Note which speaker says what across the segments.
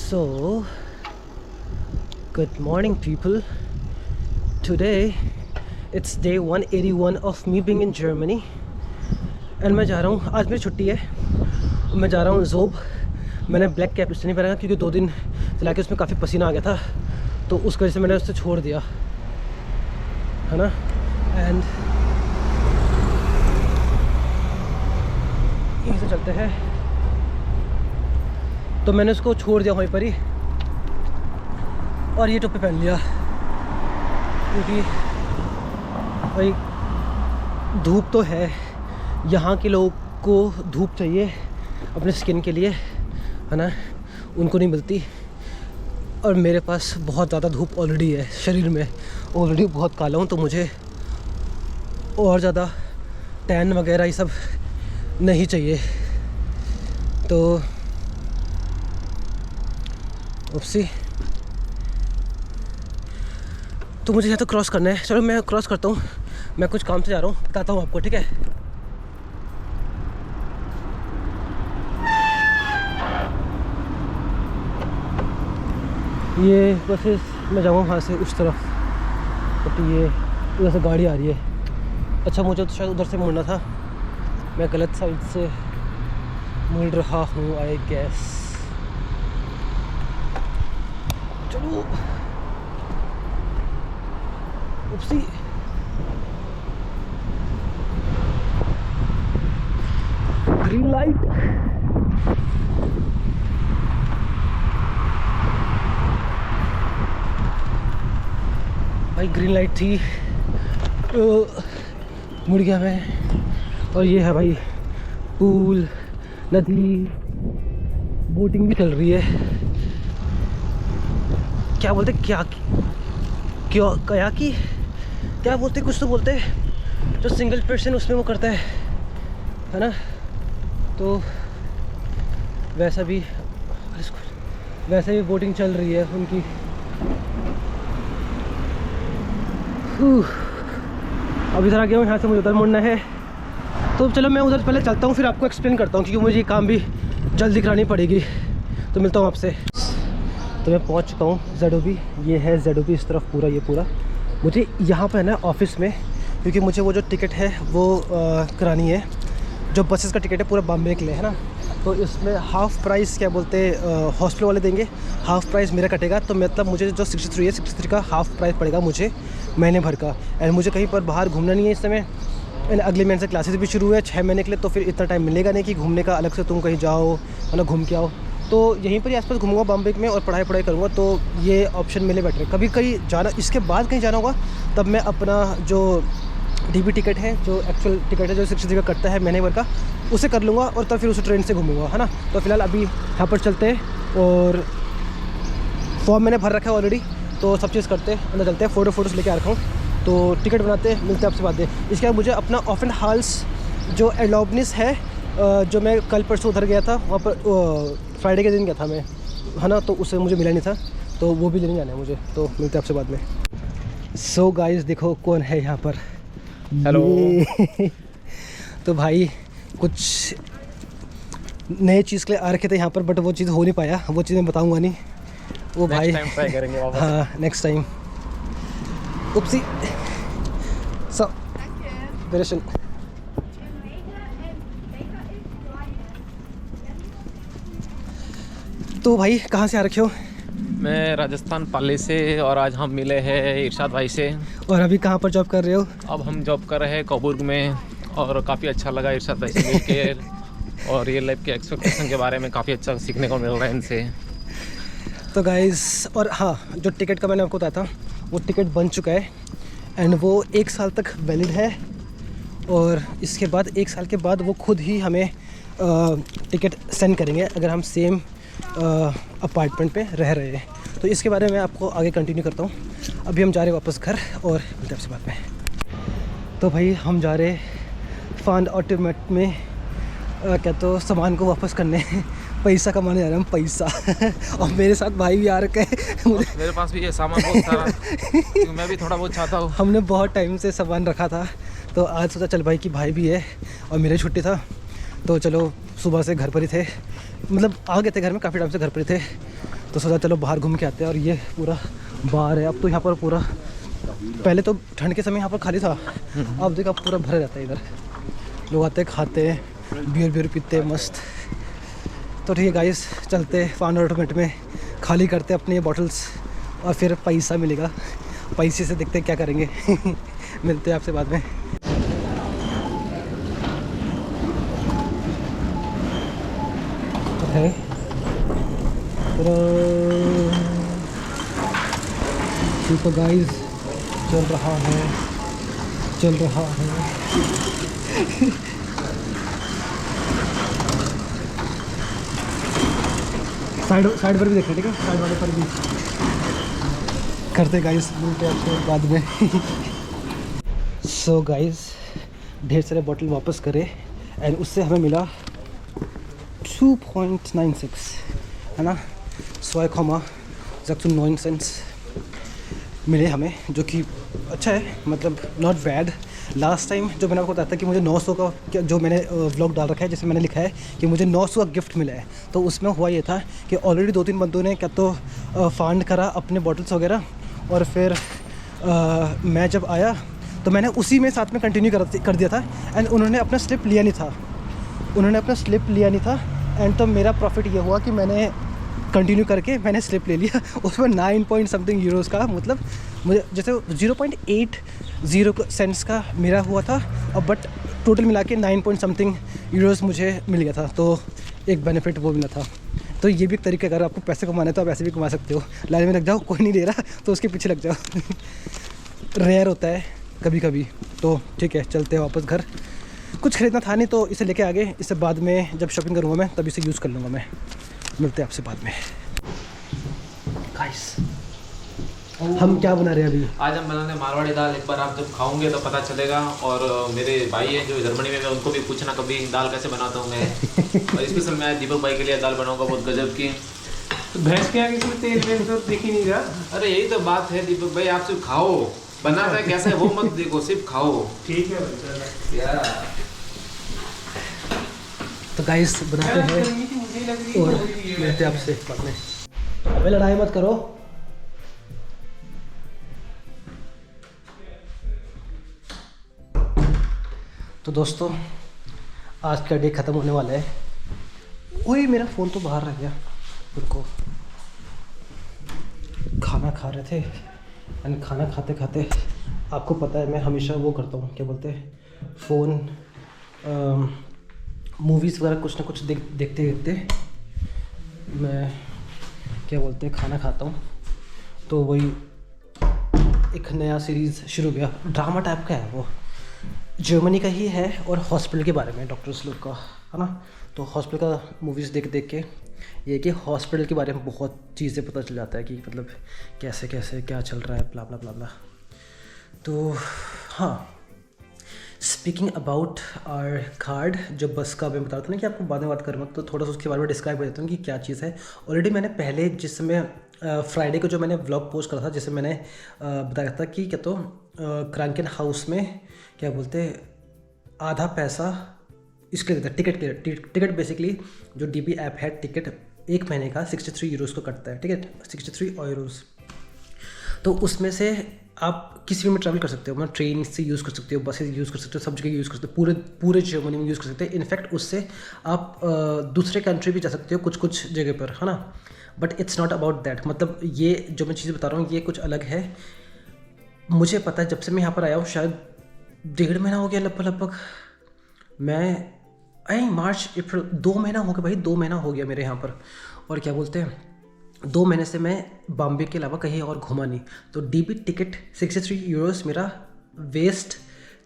Speaker 1: So, good morning people. Today it's day 181 of me being in Germany and मैं जा रहा हूँ, आज मेरी छुट्टी है, मैं जा रहा हूँ ज़ोब। मैंने ब्लैक कैप इसलिए नहीं पहना क्योंकि 2 दिन चला के उसमें काफ़ी पसीना आ गया था, तो उस वजह से मैंने उससे छोड़ दिया है ना। एंड यहीं से चलते हैं, तो मैंने उसको छोड़ दिया वहीं पर ही और ये टोपी पहन लिया क्योंकि भाई धूप तो है, यहाँ के लोगों को धूप चाहिए अपने स्किन के लिए है ना, उनको नहीं मिलती। और मेरे पास बहुत ज़्यादा धूप ऑलरेडी है शरीर में, ऑलरेडी बहुत काला हूँ, तो मुझे और ज़्यादा टैन वगैरह ये सब नहीं चाहिए। तो उपसी तो मुझे यहाँ तो क्रॉस करना है। चलो मैं क्रॉस करता हूँ, मैं कुछ काम से जा रहा हूँ, बताता हूँ आपको, ठीक है। ये बसेस मैं जाऊँगा वहाँ से उस तरफ, बट ये उधर से गाड़ी आ रही है। अच्छा मुझे तो शायद उधर से मुड़ना था, मैं गलत साइड से मुड़ रहा हूँ आई गैस। चलो उपसी ग्रीन लाइट, भाई ग्रीन लाइट थी तो मुड़ गया मैं। और ये है भाई पूल, नदी, बोटिंग भी चल रही है। क्या बोलते क्या की क्या बोलते, कुछ तो बोलते हैं जो सिंगल पर्सन उसमें वो करता है ना। तो वैसा भी बोटिंग चल रही है उनकी। अब इधर आ गया हूँ, यहाँ से मुझे उधर मुड़ना है, तो चलो मैं उधर पहले चलता हूँ, फिर आपको एक्सप्लेन करता हूँ क्योंकि मुझे ये काम भी जल्दी करानी पड़ेगी। तो मिलता हूँ आपसे। तो मैं पहुँच चुका हूँ ZOB, ये है ZOB इस तरफ पूरा, ये पूरा मुझे यहाँ पर है ना ऑफिस में, क्योंकि मुझे वो जो टिकट है वो करानी है, जो बसेस का टिकट है पूरा बॉम्बे के लिए है ना। तो इसमें हाफ़ प्राइस क्या बोलते हॉस्टल वाले देंगे, हाफ़ प्राइस मेरा कटेगा। तो मतलब मुझे जो 63 है, 63 का हाफ़ प्राइस पड़ेगा मुझे महीने भर का। एंड मुझे कहीं पर बाहर घूमना नहीं है इस समय। एंड अगले महीने से क्लासेस भी शुरू है 6 महीने के लिए, तो फिर इतना टाइम मिलेगा नहीं कि घूमने का अलग से तुम कहीं जाओ है ना, घूम के आओ। तो यहीं पर ही आसपास घूमूंगा बॉम्बे में और पढ़ाई करूँगा, तो ये ऑप्शन मिले बेटर है। कभी कहीं जाना, इसके बाद कहीं जाना होगा तब मैं अपना जो DB टिकट है, जो एक्चुअल टिकट है जो 63 का कटता है महीने भर का, उसे कर लूँगा और तब फिर उसे ट्रेन से घूमूंगा है ना। तो फिलहाल अभी यहाँ पर चलते हैं और फॉर्म मैंने भर रखा है ऑलरेडी, तो सब चीज़ करते हैं, अंदर चलते हैं। फ़ोटोज़ लेके आ रखा हूँ, तो टिकट बनाते हैं, मिलते हैं आपसे बातें। इसके बाद मुझे अपना ऑफेंड हाल्स जो एलोबनिस है, जो मैं कल परसों उधर गया था, वहाँ पर फ्राइडे के दिन गया था मैं है ना, तो उससे मुझे मिला नहीं था, तो वो भी लेने जाना है मुझे। तो मिलते हैं आपसे बाद में। सो गाइस देखो कौन है यहाँ पर।
Speaker 2: हेलो।
Speaker 1: तो भाई कुछ नए चीज़ के लिए आ रखे थे यहाँ पर, बट वो चीज़ हो नहीं पाया, वो चीज़ मैं बताऊँगा नहीं। वो भाई
Speaker 2: नेक्स्ट टाइम ट्राई करेंगे वापस।
Speaker 1: हाँ नेक्स्ट टाइम। उपसी सो वेरेशन। तो भाई कहाँ से आ रखे हो?
Speaker 2: मैं राजस्थान पाली से, और आज हम मिले हैं इरशाद भाई से।
Speaker 1: और अभी कहाँ पर जॉब कर रहे हो?
Speaker 2: अब हम जॉब कर रहे हैं कोबुर्ग में, और काफ़ी अच्छा लगा इरशाद भाई से मिलकर और रियल लाइफ के एक्सपेक्टेशन के बारे में काफ़ी अच्छा सीखने को मिल रहा है इनसे।
Speaker 1: तो गाइस, और हाँ जो टिकट का मैंने आपको बताया था वो टिकट बन चुका है एंड वो 1 साल तक वैलिड है, और इसके बाद 1 साल के बाद वो खुद ही हमें टिकट सेंड करेंगे अगर हम सेम अपार्टमेंट पे रह रहे हैं। तो इसके बारे में आपको आगे कंटिन्यू करता हूँ। अभी हम जा रहे हैं वापस घर और मिलते हैं आपसे बाद में। तो भाई हम जा रहे फांड ऑटोमेट में क्या तो सामान को वापस करने पैसा कमाने जा रहे हैं हम, पैसा। और मेरे साथ भाई भी आ रखे हैं।
Speaker 2: मेरे पास भी ये सामान बहुत सारा, मैं भी थोड़ा बहुत चाहता हूँ।
Speaker 1: हमने बहुत टाइम से सामान रखा था, तो आज सोचा चल भाई कि भाई भी है और मेरी छुट्टी था, तो चलो सुबह से घर पर ही थे, मतलब आ गए थे घर में, काफ़ी टाइम से घर पर ही थे, तो सोचा चलो बाहर घूम के आते हैं। और ये पूरा बार है अब तो यहाँ पर पूरा, पहले तो ठंड के समय यहाँ पर खाली था, अब देखो अब पूरा भरा रहता है इधर। लोग आते हैं, खाते हैं, बियर पीते हैं मस्त। तो ठीक है गाइस, चलते हैं फाउंडर ऑटोमेट में, खाली करते हैं अपनी ये बॉटल्स और फिर पैसा मिलेगा, पैसे से देखते हैं क्या करेंगे। मिलते हैं आपसे बाद में। है तो गाइस चल रहा है। साइड पर भी देख रहे, ठीक है, साइड वाले पर भी करते गाइस। मिलते हैं आपको बाद में। सो गाइस, ढेर सारे बॉटल वापस करे एंड उससे हमें मिला 2.96 है ना, 2,9 मिले हमें, जो कि अच्छा है, मतलब नॉट बैड। लास्ट टाइम जो मैंने आपको बताया था कि मुझे 900 का, जो मैंने व्लॉग डाल रखा है जिसमें मैंने लिखा है कि मुझे 900 का गिफ्ट मिला है, तो उसमें हुआ ये था कि ऑलरेडी 2-3 बंदों ने क्या तो फांड करा अपने बॉटल्स वगैरह, और फिर मैं जब आया तो मैंने उसी में साथ में कंटिन्यू कर दिया था एंड उन्होंने अपना स्लिप लिया नहीं था एंड तो मेरा प्रॉफिट ये हुआ कि मैंने कंटिन्यू करके मैंने स्लिप ले लिया। उसमें 9 पॉइंट समथिंग यूरोज़ का, मतलब मुझे जैसे 0.80 सेंट्स का मेरा हुआ था, और बट टोटल मिला के 9 पॉइंट समथिंग यूरोज़ मुझे मिल गया था, तो एक बेनिफिट वो मिला था। तो ये भी एक तरीका, अगर आपको पैसे कमाना है तो आप ऐसे भी कमा सकते हो। लाइन में लग जाओ, कोई नहीं दे रहा तो उसके पीछे लग जाओ। रेयर होता है कभी कभी। तो ठीक है, चलते हैं वापस घर। कुछ खरीदना था नहीं तो इसे लेके आ गए, इसे बाद में जब शॉपिंग करूँगा मैं तब इसे यूज़ कर लूँगा मैं। मिलते हैं आपसे बाद में। गाइस, हम क्या बना रहे हैं अभी?
Speaker 2: आज हम बनाने मारवाड़ी दाल। एक बार आप जब खाओगे तो पता चलेगा। और मेरे भाई हैं जो जर्मनी में, मैं उनको भी पूछना कभी दाल कैसे बनाता हूँ मैं। और स्पेशल मैं दीपक भाई के लिए दाल बनाऊंगा बहुत गजब की।
Speaker 3: तो भैंस के आगे इसमें तेल में तो दिख ही नहीं रहा।
Speaker 2: अरे यही तो बात है दीपक भाई, आप सिर्फ खाओ, बनाता है कैसा है वो मत देखो, सिर्फ खाओ।
Speaker 3: ठीक है भाई।
Speaker 1: तो गाइस बनाते हैं और मिलते हैं आपसे बाद में। अबे लड़ाई मत करो। तो दोस्तों, आज का डे ख़त्म होने वाला है। वही मेरा फ़ोन तो बाहर रह गया। रुको, खाना खा रहे थे एंड खाना खाते खाते आपको पता है मैं हमेशा वो करता हूँ, क्या बोलते हैं, फ़ोन मूवीज़ वगैरह कुछ ना कुछ देखते मैं क्या बोलते हैं खाना खाता हूँ। तो वही एक नया सीरीज़ शुरू हो गया, ड्रामा टाइप का है, वो जर्मनी का ही है और हॉस्पिटल के बारे में, डॉक्टर्स लोग का है ना। तो हॉस्पिटल का मूवीज़ देख के ये कि हॉस्पिटल के बारे में बहुत चीज़ें पता चल जाता है कि मतलब कैसे कैसे क्या चल रहा है, ब्ला ब्ला ब्ला ब्ला। तो हाँ, स्पीकिंग अबाउट आवर कार्ड, जो बस का मैं बता रहा था ना कि आपको बाद में बात करूँगा, तो थोड़ा सा उसके बारे में डिस्क्राइब कर देता हूँ कि क्या चीज़ है। ऑलरेडी मैंने पहले जिस समय फ्राइडे को जो मैंने व्लॉग पोस्ट करा था, जिसमें मैंने बताया था कि क्या तो क्रांकन हाउस में क्या बोलते आधा पैसा इसके देता है टिकट के। टिकट बेसिकली जो डीबी ऐप है, टिकट 1 महीने का 63 यूरोज़ को कटता है, ठीक है, 63 यूरोज़। तो उसमें से आप किसी भी में ट्रैवल कर सकते हो, मतलब ट्रेन से यूज़ कर सकते हो, बसेस यूज़ कर सकते हो, सब जगह यूज़ कर सकते हो, पूरे जर्मनी में यूज़ कर सकते हैं। इनफैक्ट उससे आप दूसरे कंट्री भी जा सकते हो कुछ जगह पर, है ना। But it's not about that, मतलब ये जो मैं चीज़ बता रहा हूँ ये कुछ अलग है। मुझे पता है जब से मैं यहाँ पर आया हूँ, शायद 1.5 महीना हो गया लगभग। मैं मार्च अप्रैल 2 महीना हो गया भाई, 2 महीना हो गया मेरे यहाँ पर। और क्या बोलते हैं 2 महीने से मैं बॉम्बे के अलावा कहीं और घूमा नहीं। तो डीबी टिकट 63 यूरोज़ मेरा वेस्ट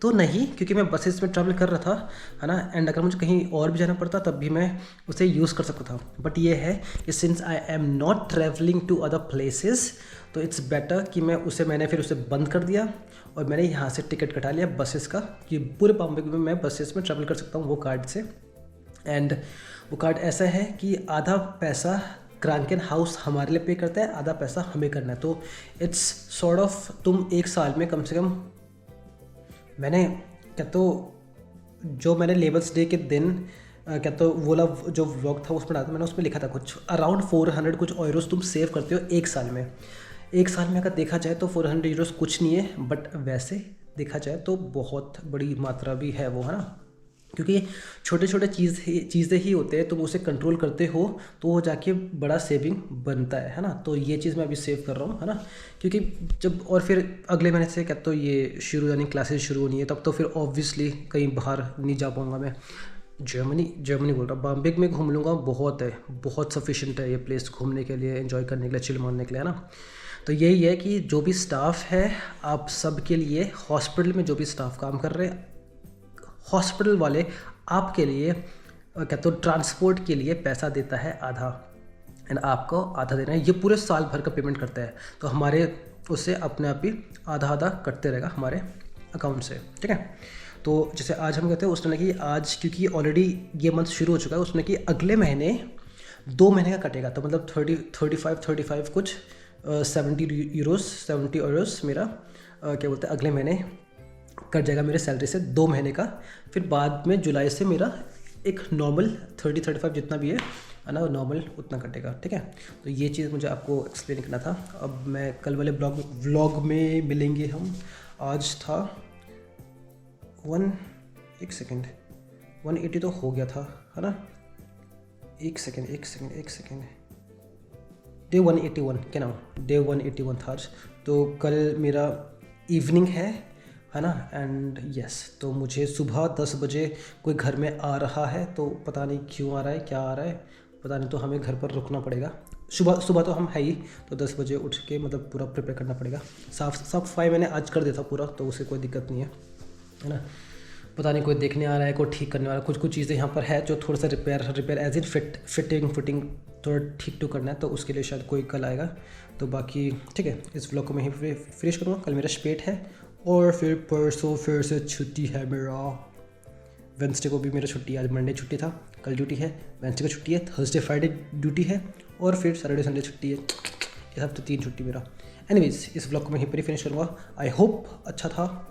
Speaker 1: तो नहीं, क्योंकि मैं बसेस में ट्रैवल कर रहा था, है ना। एंड अगर मुझे कहीं और भी जाना पड़ता तब भी मैं उसे यूज़ कर सकता था। बट ये है कि since I am not travelling to other places, तो इट्स बेटर कि मैंने फिर उसे बंद कर दिया और मैंने यहाँ से टिकट कटा लिया बसेस का, कि पूरे बॉम्बे में मैं बसेस में ट्रैवल कर सकता हूँ वो कार्ड से। एंड वो कार्ड ऐसा है कि आधा पैसा क्रांकन हाउस हमारे लिए पे करता है, आधा पैसा हमें करना है। तो इट्स सॉर्ट ऑफ तुम 1 साल में कम से कम, मैंने क्या तो जो मैंने लेबर्स डे के दिन क्या तो वो वाला जो व्लॉग था उसमें डाला था मैंने, उसमें लिखा था कुछ अराउंड 400 कुछ यूरोस तुम सेव करते हो एक साल में। एक साल में अगर देखा जाए तो 400 यूरोस कुछ नहीं है, बट वैसे देखा जाए तो बहुत बड़ी मात्रा भी है वो, है ना, क्योंकि छोटे छोटे चीज़ें ही होते हैं, तुम उसे कंट्रोल करते हो तो वो जाके बड़ा सेविंग बनता है ना। तो ये चीज़ मैं अभी सेव कर रहा हूँ, है ना, क्योंकि जब और फिर अगले महीने से क्या तो ये शुरू यानी क्लासेस शुरू होनी है, तब तो फिर ऑब्वियसली कहीं बाहर नहीं जा पाऊँगा मैं। जर्मनी बोल रहा हूँ, बॉम्बे में घूम लूँगा, बहुत है, बहुत सफिशेंट है ये प्लेस घूमने के लिए, एंजॉय करने के लिए, चिल मारने के लिए, है ना। तो यही है कि जो भी स्टाफ है आप सब के लिए, हॉस्पिटल में जो भी स्टाफ काम कर रहे हैं, हॉस्पिटल वाले आपके लिए क्या तो ट्रांसपोर्ट के लिए पैसा देता है आधा, एंड आपको आधा देना है। ये पूरे साल भर का पेमेंट करता है, तो हमारे उससे अपने आप ही आधा आधा कटते रहेगा हमारे अकाउंट से, ठीक है। तो जैसे आज हम कहते हैं, उसने कि आज क्योंकि ऑलरेडी ये मंथ शुरू हो चुका है, उसने कि अगले महीने 2 महीने का कटेगा, तो मतलब 35 कुछ 70 यूरोस मेरा क्या बोलते हैं अगले महीने कट जाएगा मेरे सैलरी से 2 महीने का। फिर बाद में जुलाई से मेरा एक नॉर्मल 30-35 जितना भी है ना, नॉर्मल उतना कटेगा, ठीक है। तो ये चीज़ मुझे आपको एक्सप्लेन करना था। अब मैं कल वाले व्लॉग में मिलेंगे हम। आज था 180 तो हो गया था, है ना। एक सेकेंड डे 181 क्या नाम, डे 181 था आज। तो कल मेरा इवनिंग है ना, एंड यस, तो मुझे सुबह 10 बजे कोई घर में आ रहा है, तो पता नहीं क्यों आ रहा है, क्या आ रहा है पता नहीं, तो हमें घर पर रुकना पड़ेगा। सुबह तो हम है ही, तो 10 बजे उठ के मतलब पूरा प्रिपेयर करना पड़ेगा। साफ सफाई मैंने आज कर दिया था पूरा, तो उसे कोई दिक्कत नहीं है ना। पता नहीं कोई देखने आ रहा है, कोई ठीक करने वाला, कुछ चीज़ें यहाँ पर है जो थोड़ा सा रिपेयर एज इन फिटिंग थोड़ा ठीक करना है, तो उसके लिए शायद कोई कल आएगा। तो बाकी ठीक है, इस व्लॉग को मैं यहीं फिनिश करूँगा। कल मेरा स्पेट है और फिर परसों फिर से छुट्टी है मेरा। वेंसडे को भी मेरा छुट्टी है, आज मंडे छुट्टी था, कल ड्यूटी है, वेंसडे को छुट्टी है, थर्सडे फ्राइडे ड्यूटी है, और फिर सैटरडे संडे छुट्टी है। ये सब तो 3 छुट्टी मेरा। एनीवेज, इस व्लॉग को मैं यहीं पर ही फिनिश करूँगा। आई होप अच्छा था,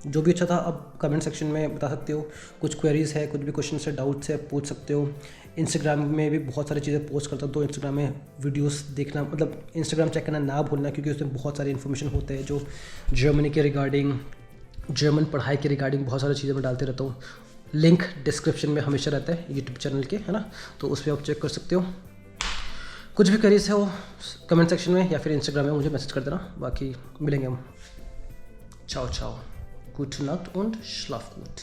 Speaker 1: जो भी अच्छा था अब कमेंट सेक्शन में बता सकते हो। कुछ क्वेरीज़ है, कुछ भी क्वेश्चन है, डाउट्स है, पूछ सकते हो। इंस्टाग्राम में भी बहुत सारी चीज़ें पोस्ट करता हूँ, तो इंस्टाग्राम में वीडियोस देखना, मतलब इंस्टाग्राम चेक करना ना भूलना, क्योंकि उसमें बहुत सारी इन्फॉर्मेशन होते हैं जो जर्मनी के रिगार्डिंग, जर्मन पढ़ाई के रिगार्डिंग बहुत सारी चीज़ें मैं डालते रहता हूँ। लिंक डिस्क्रिप्शन में हमेशा रहता है यूट्यूब चैनल के, है ना, तो उस पर आप चेक कर सकते हो। कुछ भी क्वेरीज है वो कमेंट सेक्शन में या फिर इंस्टाग्राम में मुझे मैसेज कर देना। बाकी मिलेंगे हम। चाओ Gute Nacht und schlaf gut.